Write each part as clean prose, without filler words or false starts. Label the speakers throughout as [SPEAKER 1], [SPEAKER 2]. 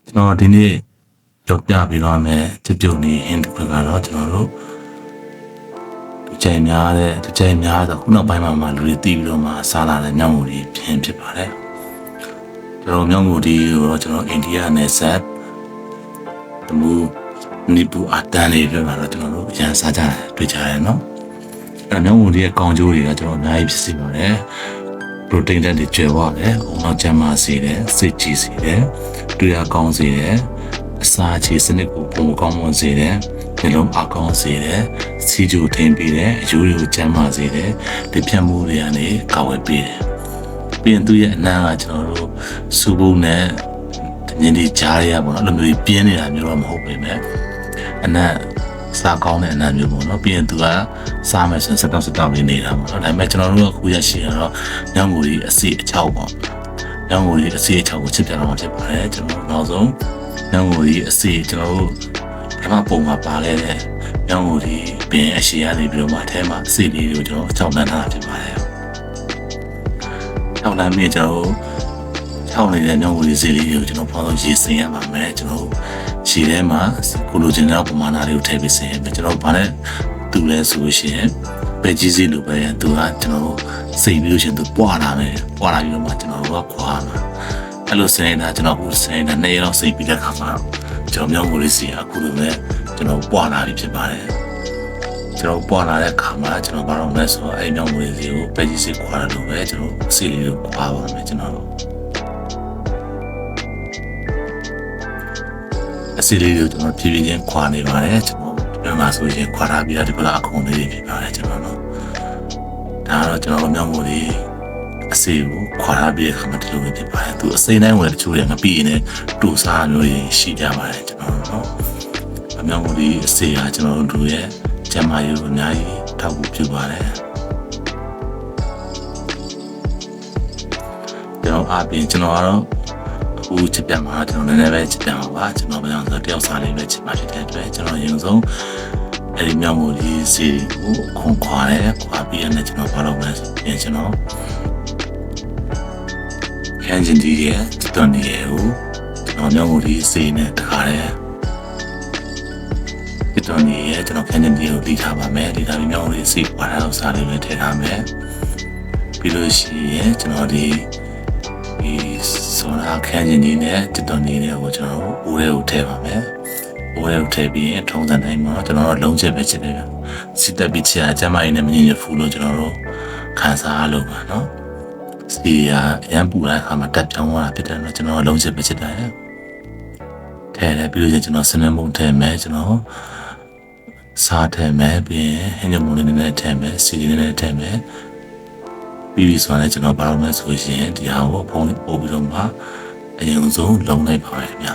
[SPEAKER 1] ကျွန်တော်ဒီနေ့ကြောက်ပြပြီးတော့မယ်ချစ်ပြုတ်နေဟင်းတစ်ခုကတော့ကျွန်တော်တို့သူကြိမ်များတော့ခုနောက်ပိုင်းမှာလူတွေတီးပြီးတော့မှစားလာတဲ့ညောင်မူတွေဖြစ်ပါတယ်ကျွန်တော်ညောင်မူတွေကိုတော့ကျွန်တော်အိန္ဒိယနယ်စပ်တမူနီပူအတန်တွေပြပါတော့ကျွန်တော်တို့အရင်စားကြတယ်တွေ့ကြရတယ်နော်အဲ့ညောင်မူတွေရဲ့ကောင်းကျိုးတွေကကျွန်တော်အများကြီးဖြစ်စီပါတယ်ပရိုတိန်းဓာတ်တွေကျွဲသွားတယ်။ဦးနောက်ကျန်းမာစေတယ်၊စိတ်ကြည်စေတယ်၊တွေ့ရကောင်းစေတယ်၊အစာချေစနစ်ကိုပုံကောင်းမွန်စေတယ်၊နှလုံးအားကောင်းစေတယ်၊စီးကျူထိန်ပေးတယ်၊အရိုးတွေကိုကျန်းမာစေတယ်၊ဒီဖြတ်မှုတွေကနေကာဝယ်ပေးတယ်။ပြီးရင်သူ့ရဲ့အနံ့ကကျွန်တော်တို့စူပုံနဲ့ညင်ဒီကြားရပါတော့အဲ့လိုမျိုးပြင်းနေတာမျိုးတော့မဟုတ်ပေမဲ့အနံ့စားကောင်းတဲ့အနံ့မျိုးပေါ့နော်ပြီးရင်သူကစားမယ်ဆိုရင်စတောက်လေးနေတာပေါ့နော်ဒါပေမဲ့ကျွန်တော်တို့ကအခုရရှိရတော့ညောင်မူကြီးအစီအချောက်ပေါ့ညောင်မူကြီးအစီအချောက်ကိုချစ်ပြတော့မှာဖြစ်ပါတယ်ကျွန်တော်နောက်ဆုံးညောင်မူကြီးအစီကျွန်တော်တို့ပထမပုံမှာပါခဲ့တဲ့ညောင်မူကြီးပင်အရှိရနေပြီးတော့မှအထဲမှာအစီလေးကိုကျွန်တော်ချောက်နှမ်းထားတာဖြစ်ပါတယ်ချောက်နှမ်းပြီးကျွန်တော်ချောက်နေတဲ့ညောင်မူကြီးစီလေးကိုကျွန်တော်ဖော်လို့ရေးစင်ရပါမယ်ကျွန်တော်ရှိထဲမှာကိုလိုချင်တဲ့ပမာဏလေးကိုထည့်ပေးစင်ကျွန်တော်ဗာနဲ့တူလဲဆိုရှင်ပဲကြီးစီလိုပဲသူကကျွန်တော်စိတ်ပြီးလို့ရှင်သူပွားလာတယ်ပွားလာပြီးတော့မှကျွန်တော်ကခွာမှာအဲ့လိုစင်နေတာကျွန်တော်အခုစင်နေတာနေ့ရက်စိတ်ပြီးတဲ့ခါမှာကျွန်တော်မြောက်ကိုလေးစီအခုလိုပဲကျွန်တော်ပွားလာပြီဖြစ်ပါတယ်ကျွန်တော်ပွားလာတဲ့ခါမှာကျွန်တော်ဘာလို့လဲဆိုတော့အဲ့မြောက်ကိုလေးစီကိုပဲကြီးစီခွာရလို့ပဲကျွန်တော်အစီလေးကိုခွာပါမယ်ကျွန်တော်အစီလေးကိုကျွန်တော်ဖြည်းဖြည်းချင်းခွာနေပါတယ်ကျွန်တော်ဒီမှာဆိုရင်ခွာထားပြီးတော့ဒီကအခုံလေးဖြစ်ပါတယ်ကျွန်တော်တို့ဒါတော့ကျွန်တော်မြောက်မို့လေးအစီကိုခွာထားပြီးခါမှဒီလိုဖြစ်ပါတယ်သူအစိမ်းတိုင်းဝင်တချို့တွေငပိနေတူစားမျိုးတွေရှိကြပါတယ်ကျွန်တော်တို့မြောက်မို့လေးအစီကကျွန်တော်တို့ရဲ့ကျန်းမာရေးကိုအများကြီးထောက်ပံ့ပြုပါတယ်ကျွန်တော်အပြင်ကျွန်တော်ကတော့အခုချစ်ပြမှာကျွန်တော်နည်းနည်းပဲချစ်ပြမှာပါကျွန်တော်ပြောင်းဆိုတယောက်စားလေးပဲချစ်မှာဖြစ်တဲ့အတွက်ကျွန်တော်ရင်ဆုံးအဲဒီမြောက်မို့လေးစီကိုခွန်ခွာတယ်ခွာပြီးရင်ကျွန်တော်ဘာလုပ်မလဲဆိုရင်ကျွန်တော်ခန်းကျင်ဒီရဲ့တွန်ဒီရဲ့ကိုကျွန်တော်မြောက်မို့လေးစီနဲ့တခါတယ်ဒီတွန်ဒီရဲ့ကျွန်တော်ခန်းကျင်ဒီကိုလိထားပါမယ်လိထားပြီးမြောက်မို့လေးစီခွာတဲ့ဥစားလေးပဲထည့်ထားမယ်ပြီးလို့ရှိရင်ကျွန်တော်ဒီဆိုတာခန်းကျင်ဒီနဲ့တွန်ဒီနဲ့ကိုကျွန်တော်ဦးရဲကိုထည့်ပါမယ်ဝယ်ထည့်ပြီးထုံးစံတိုင်းမှာကျွန်တော်တို့လုံးချက်ပဲချစ်တယ်စစ်တပ်ပြီးချာကျမရင်းနဲ့မငြင်းရဖူးလို့ကျွန်တော်တို့ခံစားလို့ပါနော်စီရအရန်ပူတဲ့အခါမှာတက်ပြောင်းသွားတာဖြစ်တယ်နော်ကျွန်တော်လုံးချက်ပဲချစ်တယ်ထည့်တယ်ပြီးလို့ကျွန်တော်စနေမုံထည့်မယ်ကျွန်တော်စားထည့်မယ်ပြီးရင်ဟင်းညမုံလေးနဲ့ထည့်မယ်စီလေးနဲ့ထည့်မယ်ပြီးပြီဆိုရင်ကျွန်တော်ဘာလို့လဲဆိုရင်ဒီဟာကိုဖုန်းပို့ပြီးတော့မှအရင်ဆုံးလုံးလိုက်ပါမယ်ခင်ဗျာ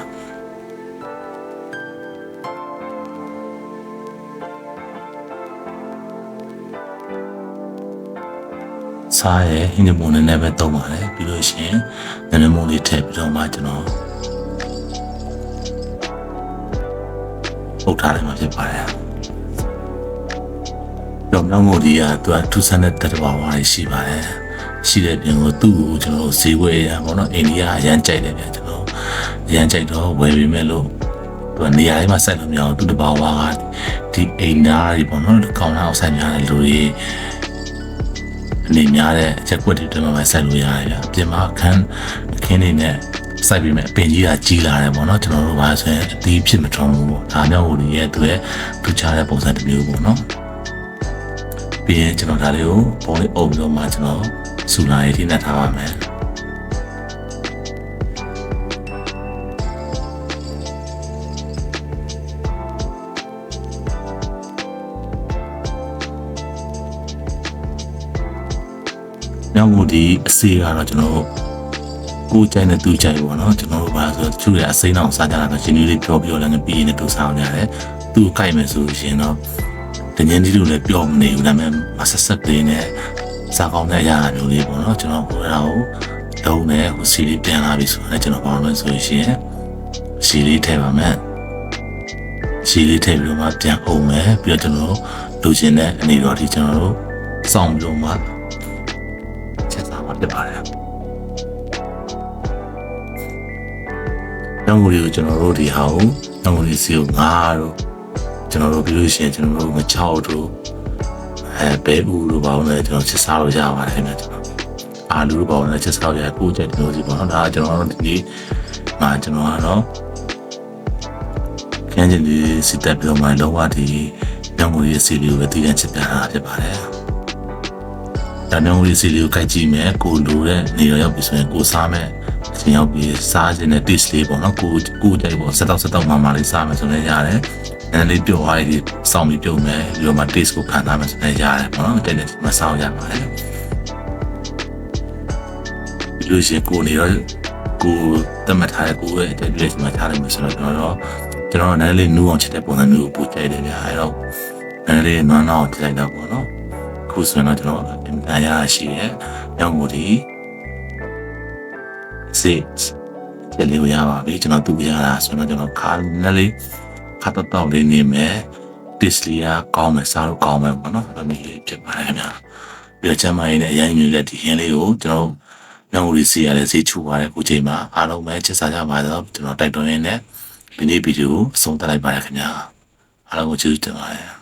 [SPEAKER 1] စားရဟင်းညမုံနဲ့ပဲတုံးပါတယ်ပြီးလို့ရှိရင်နည်းနည်းမုံလေးထည့်ပြီးတော့မှကျွန်တော်ပုတ်ထားလိုက်မှဖြစ်ပါတယ်တော့မြောက်မို့ဒီကသူကထူးဆန်းတဲ့တဘာဝတွေရှိပါတယ်ရှိတဲ့ပြင်ကိုသူ့ကိုကျွန်တော်ဈေးဝယ်ရပါတော့အိန္ဒိယအရန်ကြိုက်တယ်ဗျကျွန်တော်အရန်ကြိုက်တော့ဝယ်ပြီးမဲ့လို့သူကနေရာလေးမှာစိုက်လို့မရအောင်သူ့တဘာဝကဒီအိမ်သားတွေပေါ့နော်ကောင်းလာအောင်စိုက်များတဲ့လူတွေအနေများတဲ့အချက်ကွက်တွေတမန်မှစိုက်လို့ရတယ်ဗျအပြင်မှာအခင်းနေနဲ့စိုက်ပြီးမဲ့အပင်ကြီးကကြီးလာတယ်ပေါ့နော်ကျွန်တော်တို့ဘာဆိုရင်အသီးဖြစ်မထုံးဘူးပေါ့ဒါမျိုးဟိုရဲ့သူရဲ့ထူးခြားတဲ့ပုံစံတစ်မျိုးပေါ့နော်ပြီးရင်ကျွန်တော်ဒါလေးကိုပေါ်လေးအုပ်ပြီးတော့မှကျွန်တော်စူလာရေးထိနှက်ထားပါမယ်နောက်မို့ဒီအစေးကတော့ကျွန်တော်ကိုကြိုက်တဲ့သူကြိုက်ပေါ့နော်ကျွန်တော်တို့ဘာဆိုသူ့ရဲ့အစိမ်းအောင်စားကြတာကရှင်လေးလေးပြောလည်းပြီးရင်တူစားကြတယ်သူ့ကိုကြိုက်မယ်ဆိုရင်တော့တငင်းဒီလိုလည်းပြောမနေဘူးဒါပေမဲ့မဆက်ဆက်သေးနဲ့စားကောင်းတဲ့အရာမျိုးလေးပေါ့နော်ကျွန်တော်ကိုယ်တော်လုံးနဲ့ဟိုစီလေးပြန်လာပြီဆိုတော့ကျွန်တော်ဘာလို့လဲဆိုရင်စီလေးထည့်ပါမယ်စီလေးထည့်ပြီးတော့မှပြန်အုံမယ်ပြီးတော့ကျွန်တော်လူချင်းတဲ့အနေတော်ဒီကျွန်တော်တို့စောင့်ပြီးတော့မှဖြစ်ပါတယ် မြောက်ငူတွေကိုကျွန်တော်တို့ဒီဟာကိုမြောက်ငူတွေစီကိုငါးတို့ကျွန်တော်တို့ပြီးလို့ရှိရင်ကျွန်တော်တို့မချောက်တို့ဘဲဘူးတို့ပါအောင်လည်းကျွန်တော်ချစ်စားလို့ရပါတယ်ခင်ဗျာကျွန်တော်အာလူတို့ပါအောင်လည်းချစ်စားလို့ရကိုကြိုက်တဲ့မျိုးစီပေါ့နော်ဒါကကျွန်တော်တို့ဒီနေ့မှာကျွန်တော်ကတော့ခန်းကျင်ဒီစစ်တပ်ပြီးတော့မှလောကဒီမြောက်ငူရဲ့စီလေးကိုပဲတည်ရန်ချစ်ပြတာဖြစ်ပါတယ်ဒါမြောက်ငူရဲ့စီလေးကိုကြိုက်ကြည့်မယ်ကိုလိုတဲ့နေရာရောက်ပြီဆိုရင်ကိုစားမယ်အချိန်ရောက်ပြီစားခြင်းနဲ့ taste လေးပေါ့နော်ကိုကြိုက်ပေါ့စက်တော့မှလေးစားမယ်ဆိုရင်ရတယ်အဲ့လေးပြုတ်သွားပြီးစောင့်ပြီးပြုတ်မယ်ပြီးတော့မှ taste ကိုခံစားမယ်ဆိုရင်ရတယ်ပေါ့နော်တဲ့မဆောက်ရပါတယ်ဒီလိုရှိကိုနေတော့ကိုတတ်မှတ်ထားတဲ့ကိုရဲ့အတက်ပြည့်မှာထားလိုက်မယ်ဆိုတော့ကျွန်တော်နည်းလေးနူးအောင်ချက်တဲ့ပုံစံမျိုးကိုပို့ကြိုက်တယ်ဗျာအဲ့တော့နည်းလေးနွမ်းအောင်ကြိုက်တော့ပေါ့နော်ခုဆိုရင်တော့ကျွန်တော်အင်တာရရှိရဲ့မြောက်ငူဒီစစ်ချက်လေးရပါပြီကျွန်တော်သူ့ရတာဆိုတော့ကျွန်တော်ခါနည်းလေးခါတော့လေးနေမယ်တစ်လီယာကောင်းမယ်စားလို့ကောင်းမယ်ပေါ့နော်အဲ့လိုဖြစ်ပါတယ်ခင်ဗျာပြီးတော့ချမ်းမရင်းနဲ့အရင်မြင်တဲ့ဒီဟင်းလေးကိုကျွန်တော်မြောက်ငူဒီစီရတဲ့ဈေးချူပါတယ်ခုချိန်မှာအားလုံးပဲချက်စားကြပါတော့ကျွန်တော်တိုက်တွန်းရင်းနဲ့ဒီနေ့ဗီဒီယိုအဆုံးသတ်လိုက်ပါတယ်ခင်ဗျာအားလုံးကိုကျေးဇူးတင်ပါတယ်